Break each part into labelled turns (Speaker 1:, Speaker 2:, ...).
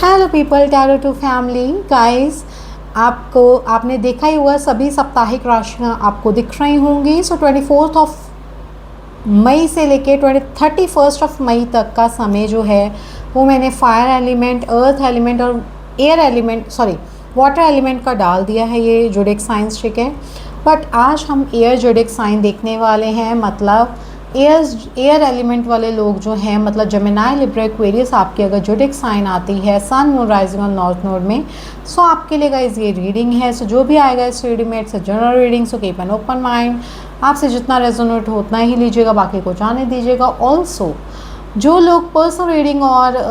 Speaker 1: Hello people, tarot two family guys. आपने देखा ही हुआ, सभी साप्ताहिक राशियाँ आपको दिख रही होंगी। सो 24 ऑफ मई से लेके 31 ऑफ मई तक का समय जो है वो मैंने फायर एलिमेंट, अर्थ एलिमेंट और air element, sorry water element का डाल दिया है ये जोडिक साइंस, ठीक है। बट आज हम एयर जोडिक साइन देखने वाले हैं। मतलब एयर एलिमेंट वाले लोग जो हैं, मतलब जेमिनी, लिब्रा, एक्वेरियस, आपकी अगर जोडिक साइन आती है सन, मून, राइजिंग और नॉर्थ नोड में, सो आपके लिए गाइस ये रीडिंग है। सो जो भी आएगा इस रीडिंग में, it's a general reading, so keep an open mind. आपसे जितना रेजोनेट हो उतना ही लीजिएगा, बाकी को जाने दीजिएगा। ऑल्सो जो लोग पर्सनल रीडिंग और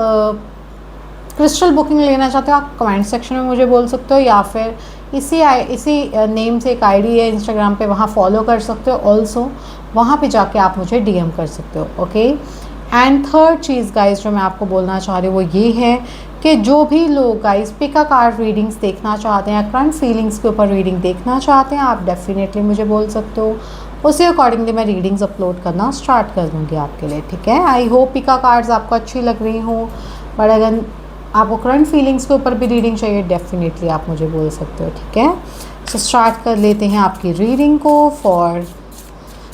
Speaker 1: क्रिस्टल बुकिंग लेना चाहते हो, आप कमेंट सेक्शन में मुझे बोल सकते हो, या फिर इसी नेम से एक आईडी है इंस्टाग्राम पे, वहाँ फॉलो कर सकते हो। ऑल्सो वहाँ पे जाके आप मुझे डीएम कर सकते हो, okay. And third cheese guys जो मैं आपको बोलना चाह रही हूँ वो ये है कि जो भी लोग guys pick a card readings देखना चाहते हैं, करंट फीलिंग्स के ऊपर रीडिंग देखना चाहते हैं, आप डेफिनेटली मुझे बोल सकते हो। उसी अकॉर्डिंगली मैं रीडिंग्स अपलोड करना स्टार्ट कर दूँगी आपके लिए, ठीक है। I hope pick a cards आपको अच्छी लग रही हो। बट अगर आपको करंट फीलिंग्स के ऊपर भी रीडिंग चाहिए, डेफिनेटली आप मुझे बोल सकते हो, ठीक है। सो स्टार्ट कर लेते हैं आपकी रीडिंग को। फॉर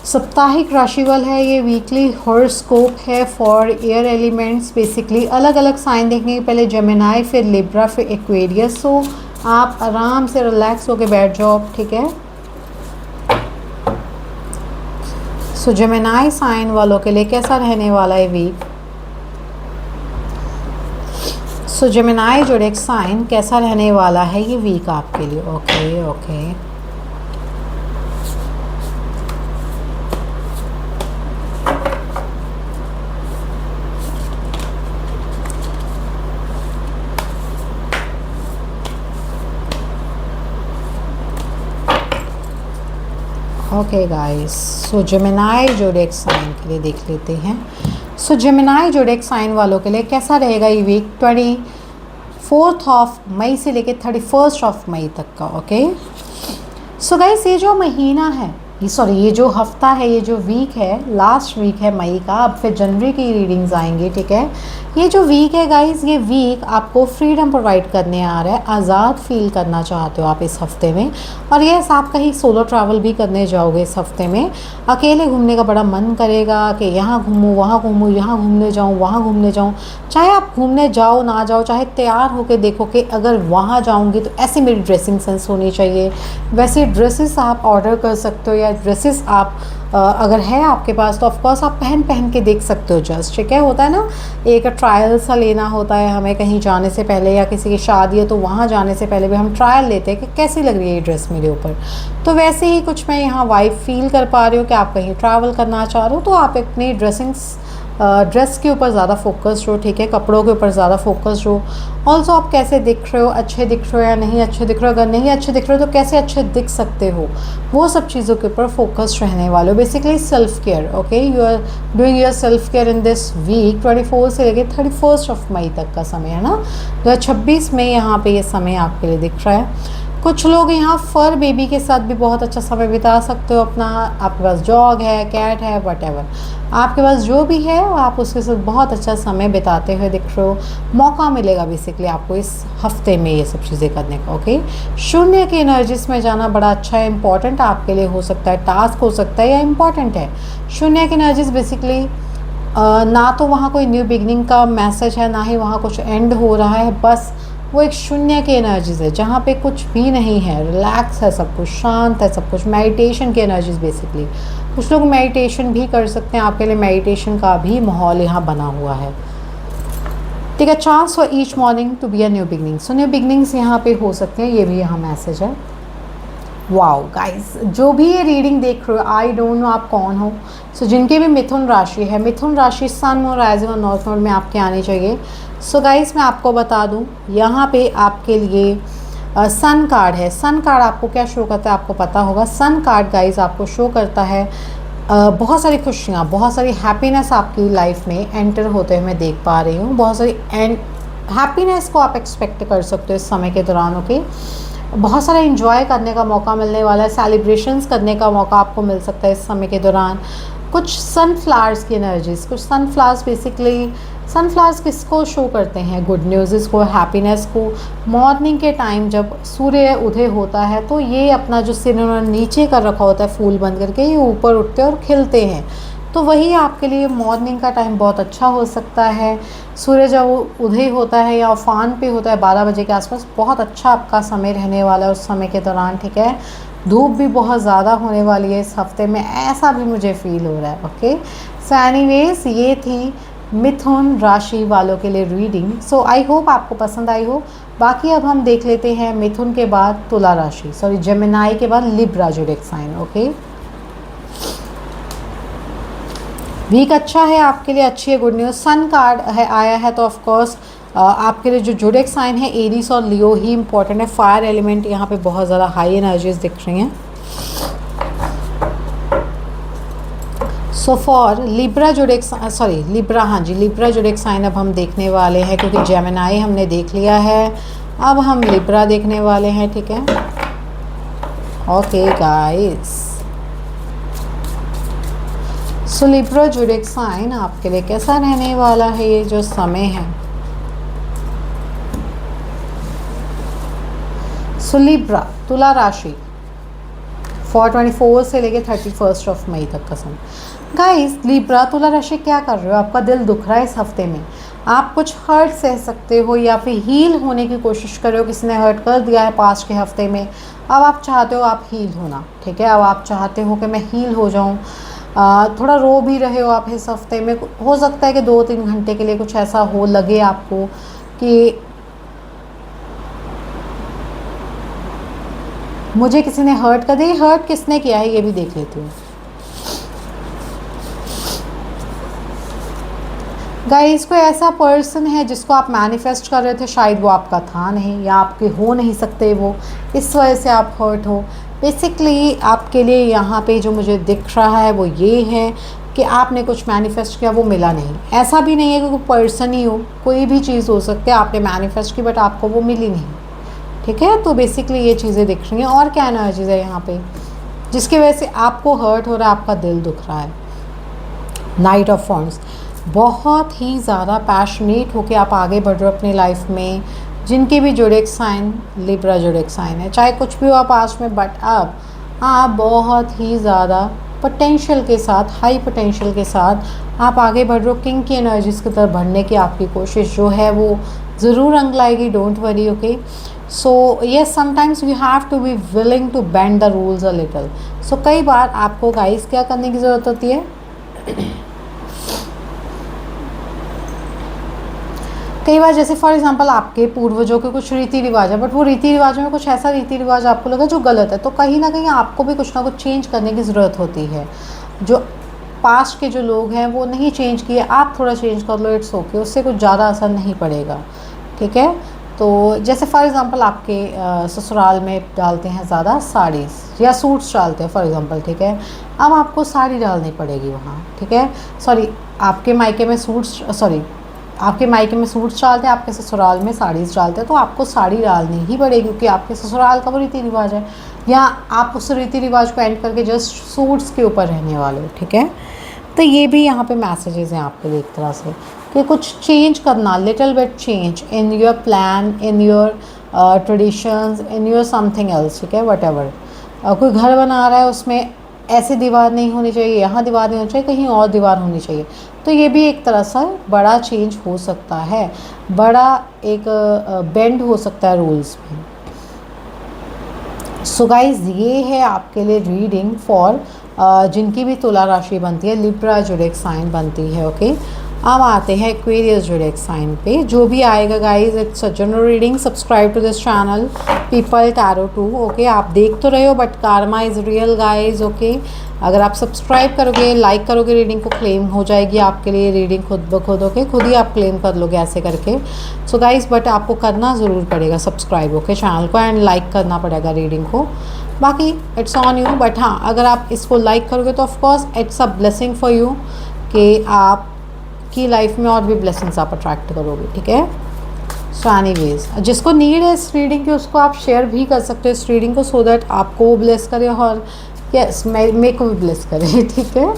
Speaker 1: साप्ताहिक राशिफल है ये, वीकली हॉरोस्कोप है फॉर एयर एलिमेंट्स। बेसिकली अलग अलग साइन देखने के पहले जेमिनी, फिर लिब्रा, फिर एक्वेरियस। सो आप आराम से रिलैक्स होके बैठ जाओ, ठीक है। सो जेमिनी साइन वालों के लिए कैसा रहने वाला है वीक। सो जेमिनी जोडिक साइन कैसा रहने वाला है ये वीक आपके लिए, ओके ओके। ओके गाइस, सो जेमिनी जोडिक साइन के लिए देख लेते हैं। सो जेमिनी जोडिक साइन वालों के लिए कैसा रहेगा ये वीक 24 ऑफ मई से लेके 31 ऑफ मई तक का, ओके। सो गाइस ये जो महीना है, ये जो हफ्ता है, ये जो वीक है, लास्ट वीक है मई का। अब फिर जनवरी की रीडिंग्स आएंगी, ठीक है। ये जो वीक है गाइस, ये वीक आपको फ्रीडम प्रोवाइड करने आ रहा है। आज़ाद फील करना चाहते हो आप इस हफ्ते में। और यस, आप कहीं सोलो ट्रैवल भी करने जाओगे इस हफ्ते में। अकेले घूमने का बड़ा मन करेगा कि यहाँ घूमूँ, वहाँ घूमूँ, यहाँ घूमने जाऊँ, वहाँ घूमने जाऊँ। चाहे आप घूमने जाओ ना जाओ, चाहे तैयार होकर देखो कि अगर वहाँ जाऊँगी तो ऐसी मेरी ड्रेसिंग सेंस होनी चाहिए, वैसे ड्रेसेस आप ऑर्डर कर सकते हो, या ड्रेसेस आप अगर है आपके पास तो ऑफकोर्स आप पहन के देख सकते हो जस्ट, ठीक है। होता है ना, एक ट्रायल सा लेना होता है हमें कहीं जाने से पहले, या किसी की शादी है तो वहाँ जाने से पहले भी हम ट्रायल लेते हैं कि कैसी लग रही है ये ड्रेस मेरे ऊपर। तो वैसे ही कुछ मैं यहाँ वाइब फील कर पा रही हूँ कि आप कहीं ट्रैवल करना चाह रहे हो तो आप अपनी ड्रेस के ऊपर ज़्यादा फोकस्ड हो, ठीक है, कपड़ों के ऊपर ज़्यादा फोकस्ड हो। ऑल्सो आप कैसे दिख रहे हो, अच्छे दिख रहे हो या नहीं अच्छे दिख रहे हो, अगर नहीं अच्छे दिख रहे हो तो कैसे अच्छे दिख सकते हो, वो सब चीज़ों के ऊपर फोकस्ड रहने वाले हो। Basically self care, okay. You are doing your self care in this week 24 से लेकर 31 ऑफ मई तक का समय है ना। 2026 में यहाँ पे ये समय आपके लिए दिख रहा है। कुछ लोग यहाँ फर बेबी के साथ भी बहुत अच्छा समय बिता सकते हो अपना। आपके पास डॉग है, कैट है, वटेवर आपके पास जो भी है आप उसके साथ बहुत अच्छा समय बिताते हुए दिख रहे हो। मौका मिलेगा बेसिकली आपको इस हफ्ते में ये सब चीज़ें करने का, ओके। शून्य की एनर्जीज में जाना बड़ा अच्छा है, इंपॉर्टेंट आपके लिए हो सकता है, टास्क हो सकता है या इम्पॉर्टेंट है। शून्य की एनर्जीज बेसिकली ना तो वहाँ कोई न्यू बिगनिंग का मैसेज है, ना ही वहाँ कुछ एंड हो रहा है, बस वो एक शून्य की एनर्जीज है जहाँ पे कुछ भी नहीं है, रिलैक्स है सब कुछ, शांत है सब कुछ। मेडिटेशन की एनर्जीज बेसिकली, कुछ लोग मेडिटेशन भी कर सकते हैं, आपके लिए मेडिटेशन का भी माहौल यहाँ बना हुआ है, ठीक है। Chance for each morning to be a new beginning, so new beginnings यहाँ पे हो सकते हैं, ये भी यहाँ मैसेज है। वाओ गाइस, जो भी ये रीडिंग देख रहे हो, आई डोंट नो आप कौन हो। सो जिनकी भी मिथुन राशि है, मिथुन राशि सन, मून, राइजिंग और नॉर्थ नोड में आपके आनी चाहिए। सो गाइस मैं आपको बता दूं, यहाँ पे आपके लिए सन कार्ड है। सन कार्ड आपको क्या शो करता है आपको पता होगा। सन कार्ड गाइस आपको शो करता है बहुत सारी खुशियाँ, बहुत सारी हैप्पीनेस आपकी लाइफ में एंटर होते हुए मैं देख पा रही हूँ। बहुत सारी हैप्पीनेस को आप एक्सपेक्ट कर सकते हो इस समय के दौरान, ओके। बहुत सारा एंजॉय करने का मौका मिलने वाला है, सेलिब्रेशंस करने का मौका आपको मिल सकता है इस समय के दौरान। कुछ सनफ्लावर्स की एनर्जीज, कुछ सनफ्लावर्स बेसिकली सनफ्लावर्स किसको शो करते हैं? गुड न्यूज़ को, हैप्पीनेस को। मॉर्निंग के टाइम जब सूर्य उदय होता है तो ये अपना जो सिर उन्होंने नीचे कर रखा होता है फूल बंद करके, ये ऊपर उठते हैं और खिलते हैं। तो वही आपके लिए मॉर्निंग का टाइम बहुत अच्छा हो सकता है। सूर्य जब उदय होता है या उफान पे होता है 12 बजे के आसपास, बहुत अच्छा आपका समय रहने वाला है उस समय के दौरान, ठीक है। धूप भी बहुत ज़्यादा होने वाली है इस हफ्ते में, ऐसा भी मुझे फील हो रहा है। ओके, सो एनीवेज ये थी मिथुन राशि वालों के लिए रीडिंग। सो आई होप आपको पसंद आई हो। बाकी अब हम देख लेते हैं मिथुन के बाद तुला राशि, सॉरी जेमिनाई के बाद Libra zodiac sign. Okay, week अच्छा है आपके लिए, अच्छी है, गुड न्यूज़। सन कार्ड है आया है तो ऑफ कोर्स आपके लिए जो ज़ोडिएक साइन है एरीज और लियो ही इंपॉर्टेंट है। फायर एलिमेंट यहाँ पे बहुत ज़्यादा हाई एनर्जीज दिख रही हैं। So for Libra zodiac, sorry Libra, हाँ जी लिब्रा ज़ोडिएक साइन अब हम देखने वाले हैं, क्योंकि जेमिनाई हमने देख लिया है, अब हम लिब्रा देखने वाले हैं, ठीक है। ओके गाइस, सो लिब्रा ज़ोडिएक साइन आपके लिए कैसा रहने वाला है ये जो समय है? सो लिब्रा तुला राशि 424 से लेके 31 ऑफ मई तक का समय। गाइस लिब्रा तुला राशि क्या कर रहे हो? आपका दिल दुख रहा है इस हफ्ते में, आप कुछ हर्ट सह सकते हो या फिर हील होने की कोशिश कर रहे हो। किसी ने हर्ट कर दिया है पास्ट के हफ्ते में, अब आप चाहते हो आप हील होना, ठीक है। अब आप चाहते हो कि मैं हील हो जाऊं। थोड़ा रो भी रहे हो आप इस हफ्ते में, हो सकता है कि 2-3 घंटे के लिए कुछ ऐसा हो लगे आपको कि मुझे किसी ने हर्ट कर दिया। हर्ट किसने किया है ये भी देख लेती हूँ। गाइस कोई ऐसा पर्सन है जिसको आप मैनिफेस्ट कर रहे थे, शायद वो आपका था नहीं या आपके हो नहीं सकते वो, इस वजह से आप हर्ट हो। बेसिकली आपके लिए यहाँ पे जो मुझे दिख रहा है वो ये है कि आपने कुछ मैनिफेस्ट किया, वो मिला नहीं। ऐसा भी नहीं है कि कोई पर्सन ही हो, कोई भी चीज़ हो सकती है, आपने मैनिफेस्ट की बट आपको वो मिली नहीं, ठीक है। तो बेसिकली ये चीज़ें दिख रही हैं। और क्या एनर्जीज है यहाँ पे जिसकी वजह से आपको हर्ट हो रहा है, आपका दिल दुख रहा है? नाइट ऑफ वॉन्ड्स, बहुत ही ज़्यादा पैशनेट होकर आप आगे बढ़ रहे हो अपनी लाइफ में। जिनके भी zodiac sign Libra zodiac sign है, चाहे कुछ भी हो आप आज में, बट अब आप बहुत ही ज़्यादा पोटेंशियल के साथ, हाई पोटेंशियल के साथ आप आगे बढ़ रहे हो। किंग की एनर्जीज़ की तरफ बढ़ने की आपकी कोशिश जो है वो ज़रूर रंग लाएगी, don't worry. Okay, so yes sometimes we have to be willing to bend the rules a little. So कई बार आपको गाइस क्या करने की ज़रूरत होती है, कई बार जैसे फॉर एग्जांपल आपके पूर्वजों के कुछ रीति रिवाज है, बट वो रीति रिवाजों में कुछ ऐसा रीति रिवाज आपको लगा जो गलत है, तो कहीं ना कहीं आपको भी कुछ ना कुछ चेंज करने की ज़रूरत होती है। जो पास्ट के जो लोग हैं वो नहीं चेंज किए, आप थोड़ा चेंज कर लो, इट्स ओके, उससे कुछ ज़्यादा असर नहीं पड़ेगा, ठीक है। तो जैसे फॉर एग्जांपल आपके ससुराल में डालते हैं ज़्यादा साड़ीज़ या सूट्स डालते हैं फॉर एग्जांपल, ठीक है। अब आपको साड़ी डालनी पड़ेगी वहाँ, ठीक है। सॉरी, आपके मायके में सूट्स, सॉरी आपके मायके में सूट्स डालते हैं, आपके ससुराल में साड़ीज़ डालते हैं, तो आपको साड़ी डालनी ही पड़ेगी क्योंकि आपके ससुराल का वो रीति रिवाज है। या आप उस रीति रिवाज को एंड करके जस्ट सूट्स के ऊपर रहने वाले हो, ठीक है। तो ये भी यहाँ पे मैसेजेस हैं आपके लिए एक तरह से कि कुछ चेंज करना, little bit change in your plan, in your traditions, in your something else, ठीक है, वटेवर। कोई घर बना रहा है, उसमें ऐसे दीवार नहीं होनी चाहिए, यहाँ दीवार नहीं होनी चाहिए, कहीं और दीवार होनी चाहिए। तो ये भी एक तरह से बड़ा चेंज हो सकता है, बड़ा एक बेंड हो सकता है रूल्स में। सो गाइज ये है आपके लिए रीडिंग फॉर जिनकी भी तुला राशि बनती है, लिब्रा ज़ोडिएक साइन बनती है। ओके, अब आते हैं एक्वेरियस ज़ोडिएक साइन पे। जो भी आएगा guys, it's a general reading. Subscribe to this channel people tarot 2। Okay, आप देख तो रहे हो but karma is real guys. Okay, अगर आप सब्सक्राइब करोगे, लाइक करोगे, रीडिंग को क्लेम हो जाएगी आपके लिए रीडिंग खुद ब खुद। ओके, खुद ही आप क्लेम कर लोगे ऐसे करके। सो गाइज बट आपको करना ज़रूर पड़ेगा सब्सक्राइब, ओके, चैनल को, एंड लाइक करना पड़ेगा रीडिंग को। बाकी इट्स ऑन यू, बट हाँ अगर आप इसको लाइक करोगे तो of course it's a blessing for you कि आप की लाइफ में और भी ब्लेसिंग्स आप अट्रैक्ट करोगे, ठीक है। सो एनीवेज, जिसको नीड है इस रीडिंग की उसको आप शेयर भी कर सकते हो इस रीडिंग को, सो दैट आपको ब्लेस करे और यस मेरे को भी ब्लेस करे, ठीक है।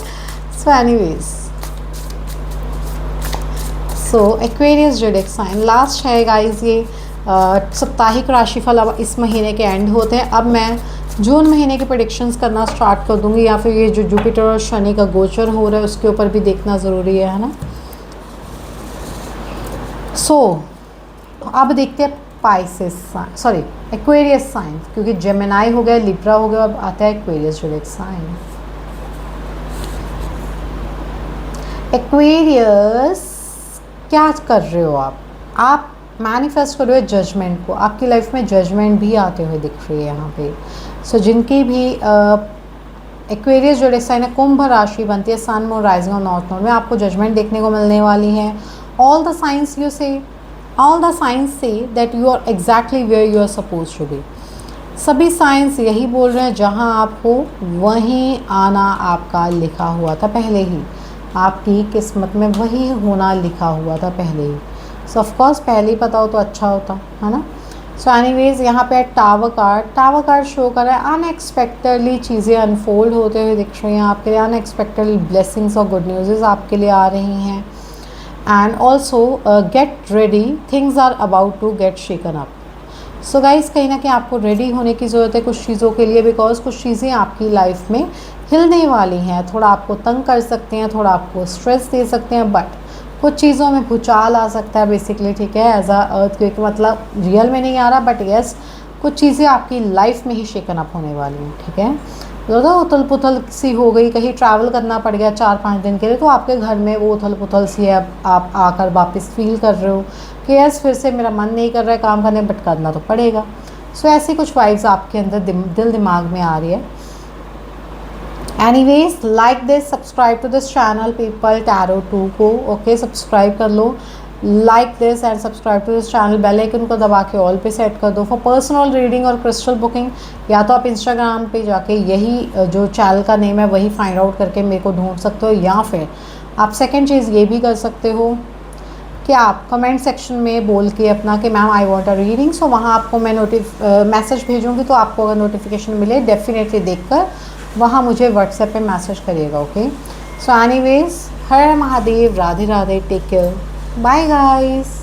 Speaker 1: सो एनीवेज, सो एक्वेरियस ज़ोडिएक साइन लास्ट है गाइस ये साप्ताहिक राशिफल अब इस महीने के एंड होते हैं। अब मैं जून महीने के प्रेडिक्शंस करना स्टार्ट कर दूंगी, या फिर ये जो जुपिटर और शनि का गोचर हो रहा है उसके ऊपर भी देखना ज़रूरी है ना। सो अब देखते हैं पाइसेस सॉरी एक्वेरियस साइन, क्योंकि जेमिनाई हो गया, लिब्रा हो गया, अब आता है एक्वेरियस ज़ोडिएक साइन। एक्वेरियस क्या कर रहे हो आप मैनिफेस्ट कर रहे हो जजमेंट को। आपकी लाइफ में जजमेंट भी आते हुए दिख रही है यहाँ पे। सो जिनकी भी एक्वेरियस ज़ोडिएक साइन है, कुंभ राशि बनती है सन मून राइजिंग और नॉर्थ नोड में, आपको जजमेंट देखने को मिलने वाली है। All the signs say that you are exactly where you are suppose to be. सभी साइंस यही बोल रहे हैं, जहाँ आप हो वहीं आना आपका लिखा हुआ था पहले ही, आपकी किस्मत में वही होना लिखा हुआ था पहले ही। सो ऑफकोर्स पहले ही पता हो तो अच्छा होता है ना। सो एनीवेज यहाँ पे टावर कार्ड शो कर रहा है अनएक्सपेक्टेडली चीज़ें अनफोल्ड होते हुए दिख रही हैं आपके लिए। अनएक्सपेक्टेड ब्लेसिंग्स और गुड न्यूज़ आपके लिए आ रही हैं। And also get ready, things are about to get shaken up. So guys कहीं ना कहीं आपको रेडी होने की ज़रूरत है कुछ चीज़ों के लिए, बिकॉज कुछ चीज़ें आपकी लाइफ में हिलने वाली हैं। थोड़ा आपको तंग कर सकते हैं, थोड़ा आपको स्ट्रेस दे सकते हैं, बट कुछ चीज़ों में भूचाल आ सकता है बेसिकली, ठीक है। एज अ अर्थक्वेक, मतलब रियल में नहीं आ रहा, बट यस कुछ चीज़ें आपकी लाइफ में ही शेकन अप होने वाली हैं, ठीक है। ज़्यादा उथल पुथल सी हो गई, कहीं ट्रैवल करना पड़ गया 4-5 दिन के लिए, तो आपके घर में वो उथल पुथल सी है, आप आकर वापस फील कर रहे हो कि यस फिर से मेरा मन नहीं कर रहा है काम करने, बट करना तो पड़ेगा। सो ऐसी कुछ वाइब्स आपके अंदर दिल दिमाग में आ रही है। Anyways like this, subscribe to this channel people tarot 2 को, ओके सब्सक्राइब कर लो। Like this and subscribe to this channel, bell icon को दबा के ऑल पे सेट कर दो। फॉर पर्सनल रीडिंग और क्रिस्टल बुकिंग या तो आप इंस्टाग्राम पे जाके यही जो चैनल का नेम है वही फाइंड आउट करके मेरे को ढूंढ सकते हो, या फिर आप सेकेंड चीज़ ये भी कर सकते हो कि आप कमेंट सेक्शन में बोल के अपना कि ma'am I want a reading, so वहाँ आपको मैं मैसेज भेजूँगी, तो आपको अगर नोटिफिकेशन मिले डेफिनेटली देखकर वहाँ मुझे व्हाट्सएप पे मैसेज करिएगा, ओके। सो एनीवेज हर Mahadev, Radhe Radhe, take care, bye guys.